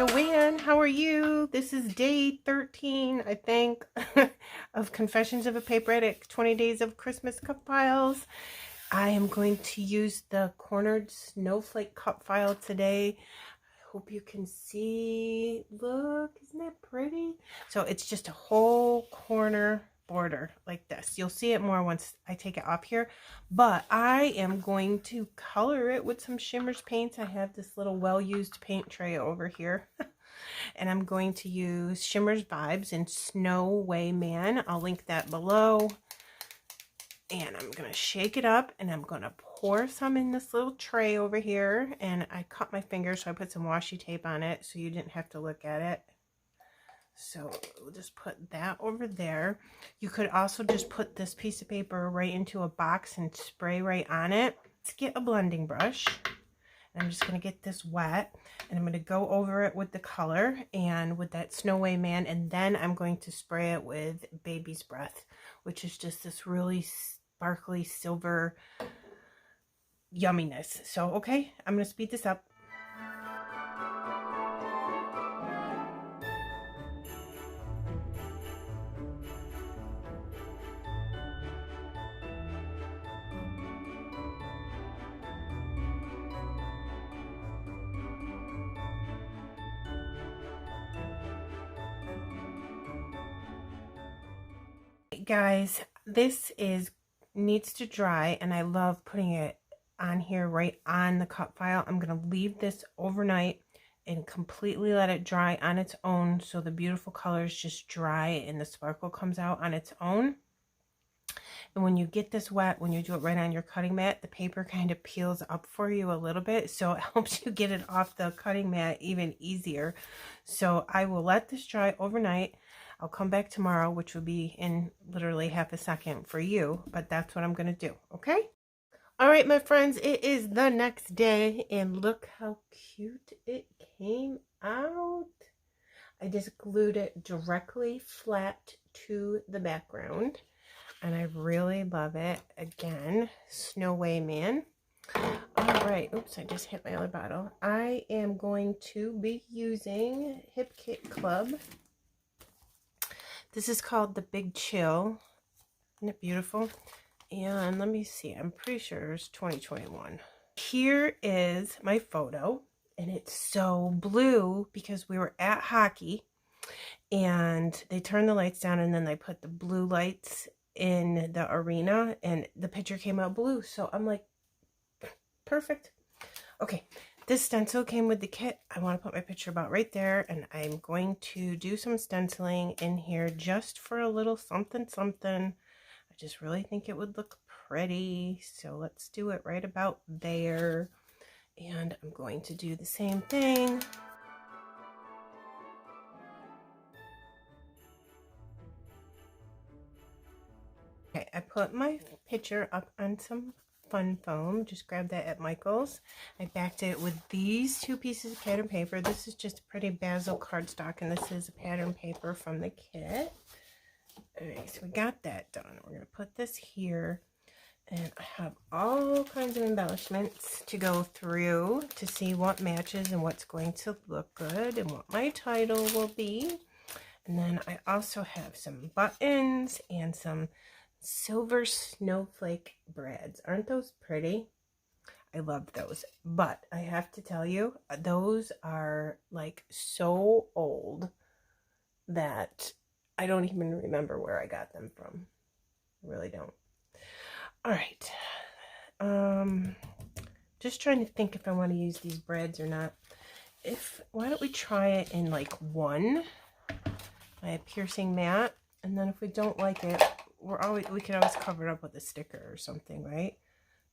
Joanne. How are you? This is day 13, I think, of Confessions of a Paper Addict, 20 Days of Christmas Cup Files. I am going to use the cornered snowflake cup file today. I hope you can see. Look, isn't that pretty? So it's just a whole corner border like this. You'll see it more once I take it off here, but I am going to color it with some Shimmers paints. I have this little well-used paint tray over here and I'm going to use Shimmers Vibes in Snow Way Man. I'll link that below. And I'm gonna shake it up and I'm gonna pour some in this little tray over here. And I cut my finger, so I put some washi tape on it so you didn't have to look at it. So we'll just put that over there. You could also just put this piece of paper right into a box and spray right on it. Let's get a blending brush. I'm just going to get this wet and I'm going to go over it with the color and with that Snow Way Man, and then I'm going to spray it with Baby's Breath, which is just this really sparkly silver yumminess. So, okay, I'm going to speed this up. Guys, this needs to dry, and I love putting it on here right on the cut file. I'm going to leave this overnight and completely let it dry on its own so the beautiful colors just dry and the sparkle comes out on its own. And when you get this wet, when you do it right on your cutting mat, the paper kind of peels up for you a little bit, so it helps you get it off the cutting mat even easier. So I will let this dry overnight. I'll come back tomorrow, which will be in literally half a second for you, but that's what I'm going to do, okay? All right, my friends, it is the next day, and look how cute it came out. I just glued it directly flat to the background, and I really love it. Again, Snow Way Man. All right, oops, I just hit my other bottle. I am going to be using Hip Kit Club. This is called the Big Chill. Isn't it beautiful? And let me see, I'm pretty sure it's 2021. Here is my photo, and it's so blue because we were at hockey and they turned the lights down and then they put the blue lights in the arena and the picture came out blue. So I'm like, perfect. Okay. This stencil came with the kit. I want to put my picture about right there, and I'm going to do some stenciling in here just for a little something something. I just really think it would look pretty, so let's do it right about there. And I'm going to do the same thing. Okay, I put my picture up on some fun foam. Just grabbed that at Michael's. I backed it with these two pieces of pattern paper. This is just a pretty basil cardstock, and this is a pattern paper from the kit. Alright, so we got that done. We're going to put this here, and I have all kinds of embellishments to go through to see what matches and what's going to look good and what my title will be. And then I also have some buttons and some silver snowflake brads. Aren't those pretty? I love those, but I have to tell you, those are like so old that I don't even remember where I got them from. I really don't. All right, just trying to think if I want to use these brads or not. Why don't we try it in like one, my piercing mat, and then if we don't like it, we can always cover it up with a sticker or something, right?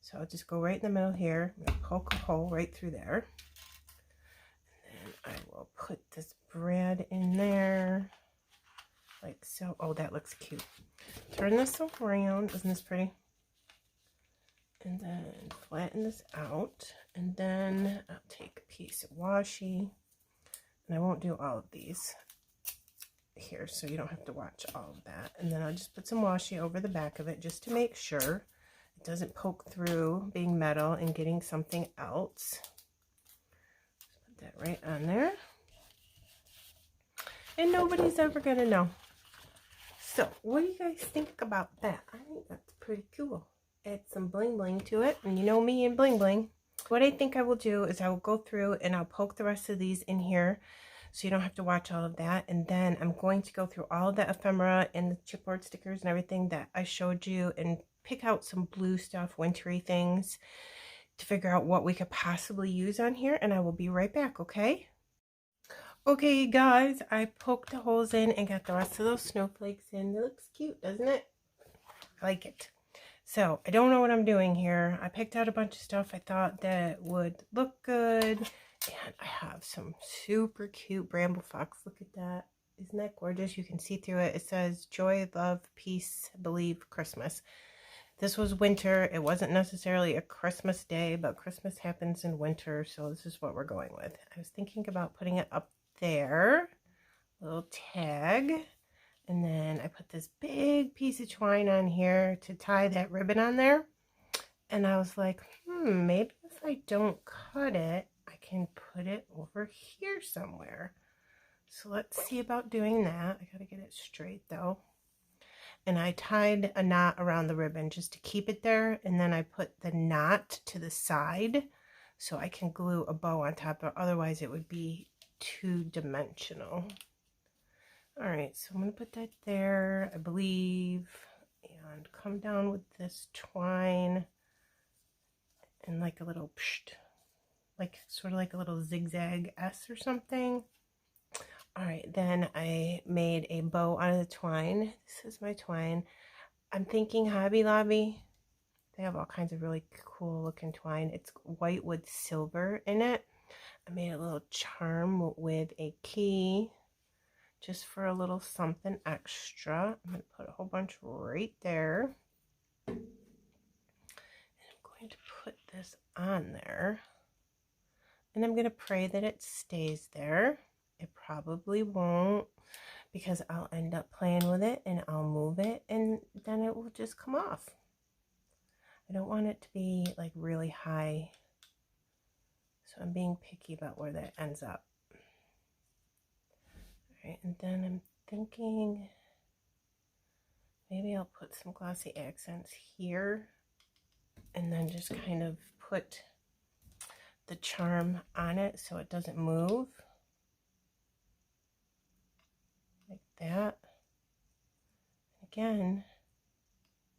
So I'll just go right in the middle here, poke a hole right through there, and then I will put this brad in there like so. Oh, that looks cute. Turn this around. Isn't this pretty? And then flatten this out, and then I'll take a piece of washi, and I won't do all of these here, so you don't have to watch all of that. And then I'll just put some washi over the back of it just to make sure it doesn't poke through being metal and getting something else. Just put that right on there. and nobody's ever gonna know. So what do you guys think about that? I think that's pretty cool. Add some bling bling to it, and you know me and bling bling. What I think I will do is I will go through and I'll poke the rest of these in here so you don't have to watch all of that. And then I'm going to go through all the ephemera and the chipboard stickers and everything that I showed you and pick out some blue stuff, wintry things, to figure out what we could possibly use on here. And I will be right back, okay? Okay, guys, I poked the holes in and got the rest of those snowflakes in. It looks cute, doesn't it? I like it. So I don't know what I'm doing here. I picked out a bunch of stuff I thought that would look good. And I have some super cute Bramble Fox. Look at that. Isn't that gorgeous? You can see through it. It says joy, love, peace, believe, Christmas. This was winter. It wasn't necessarily a Christmas day, but Christmas happens in winter. So this is what we're going with. I was thinking about putting it up there. Little tag. And then I put this big piece of twine on here to tie that ribbon on there. And I was like, maybe if I don't cut it, I can put it over here somewhere. So let's see about doing that. I gotta get it straight though. And I tied a knot around the ribbon just to keep it there. And then I put the knot to the side so I can glue a bow on top, or otherwise it would be two-dimensional. All right, so I'm going to put that there, I believe, and come down with this twine and like a little psht, like sort of like a little zigzag S or something. All right, then I made a bow out of the twine. This is my twine. I'm thinking Hobby Lobby. They have all kinds of really cool looking twine. It's white with silver in it. I made a little charm with a key, just for a little something extra. I'm going to put a whole bunch right there. And I'm going to put this on there. And I'm going to pray that it stays there. It probably won't, because I'll end up playing with it and I'll move it and then it will just come off. I don't want it to be like really high. So I'm being picky about where that ends up. Right, and then I'm thinking maybe I'll put some glossy accents here and then just kind of put the charm on it so it doesn't move. Like that. Again,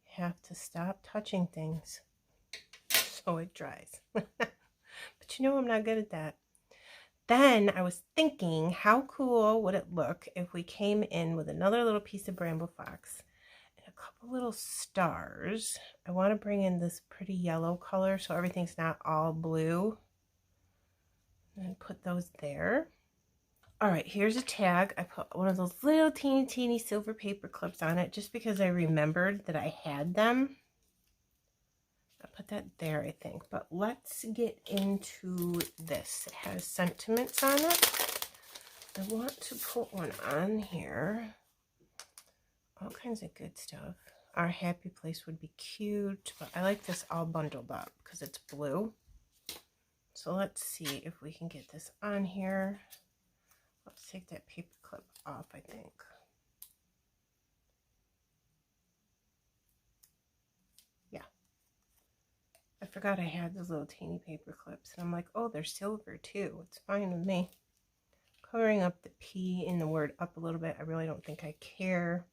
you have to stop touching things so it dries. But you know I'm not good at that. Then I was thinking, how cool would it look if we came in with another little piece of Bramble Fox and a couple little stars. I want to bring in this pretty yellow color so everything's not all blue. And put those there. All right, here's a tag. I put one of those little teeny silver paper clips on it just because I remembered that I had them. I'll put that there, I think. But let's get into this. It has sentiments on it. I want to put one on here. All kinds of good stuff. Our happy place would be cute, but I like this all bundled up because it's blue. So let's see if we can get this on here. Let's take that paper clip off, I think. Yeah. I forgot I had those little teeny paper clips. And I'm like, oh, they're silver too. It's fine with me. Covering up the P in the word up a little bit. I really don't think I care.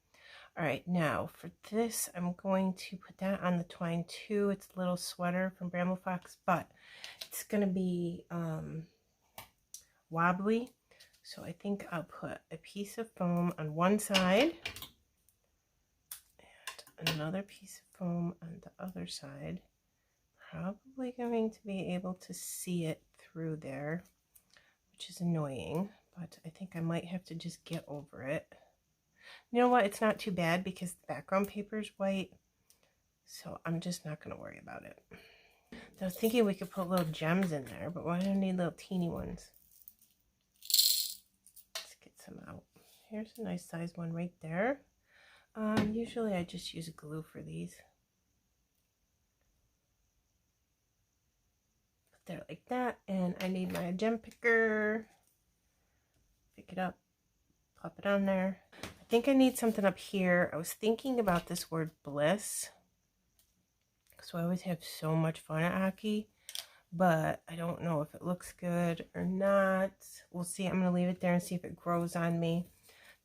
All right, now for this, I'm going to put that on the twine too. It's a little sweater from Bramble Fox, but it's going to be wobbly. So I think I'll put a piece of foam on one side and another piece of foam on the other side. Probably going to be able to see it through there, which is annoying, but I think I might have to just get over it. You know what? It's not too bad because the background paper is white, so I'm just not going to worry about it. I was thinking we could put little gems in there, but why do I need little teeny ones? Some out. Here's a nice size one right there. Usually I just use glue for these. Put there like that, and I need my gem picker. Pick it up, Plop it on there. I think I need something up here. I was thinking about this word bliss. So I always have so much fun at hockey. But I don't know if it looks good or not. We'll see. I'm going to leave it there and see if it grows on me.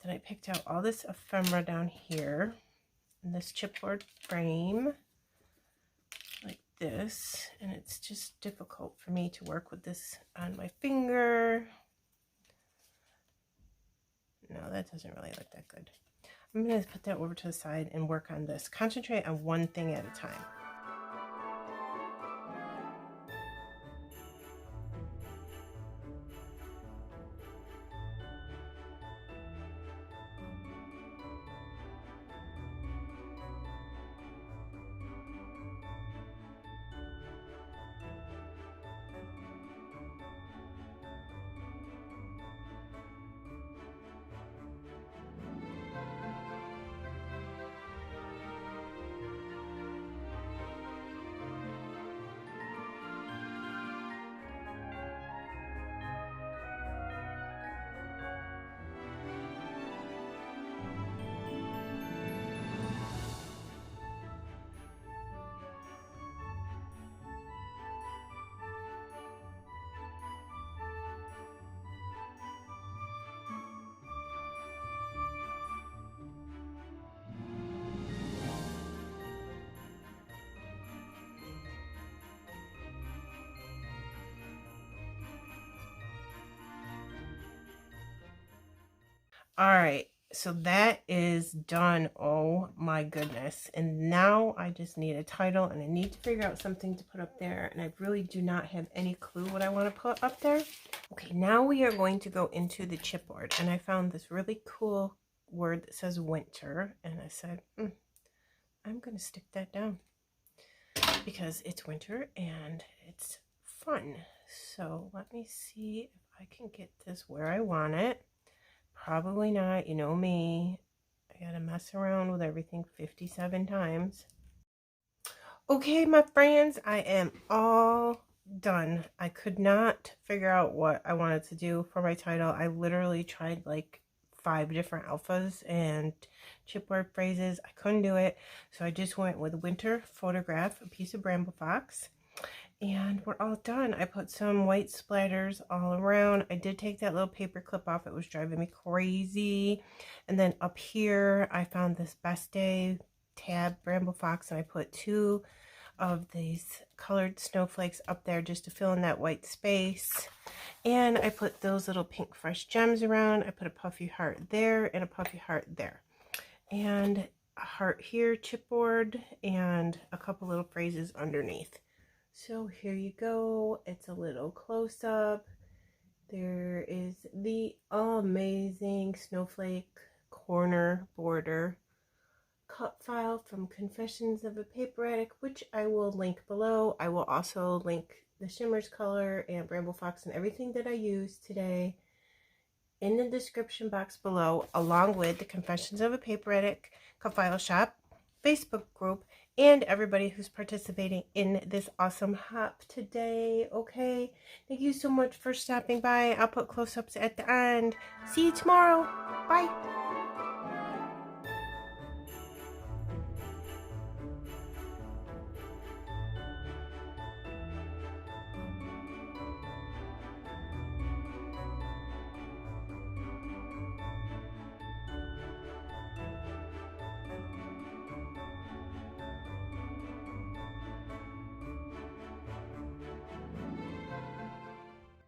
Then I picked out all this ephemera down here in this chipboard frame like this. And it's just difficult for me to work with this on my finger. No, that doesn't really look that good. I'm going to put that over to the side and work on this. Concentrate on one thing at a time. All right, so that is done. Oh my goodness. And now I just need a title and I need to figure out something to put up there. And I really do not have any clue what I want to put up there. Okay, now we are going to go into the chipboard. And I found this really cool word that says winter. And I said, I'm going to stick that down because it's winter and it's fun. So let me see if I can get this where I want it. Probably not, you know me. I gotta mess around with everything 57 times. Okay, my friends, I am all done. I could not figure out what I wanted to do for my title. I literally tried like 5 different alphas and chipboard phrases. I couldn't do it, so I just went with winter photograph, a piece of Bramble Fox. And we're all done. I put some white splatters all around. I did take that little paper clip off. It was driving me crazy. And then up here, I found this Best Day tab, Bramble Fox, and I put 2 of these colored snowflakes up there just to fill in that white space. And I put those little pink fresh gems around. I put a puffy heart there and a puffy heart there. And a heart here, chipboard, and a couple little phrases underneath. So here you go. It's a little close-up. There is the amazing Snowflake Corner border cut file from Confessions of a Paper Addict, which I will link below. I will also link the shimmers color and Bramble Fox and everything that I used today in the description box below, along with the Confessions of a Paper Addict cut file shop Facebook group and everybody who's participating in this awesome hop today. Okay, thank you so much for stopping by. I'll put close-ups at the end. See you tomorrow. Bye.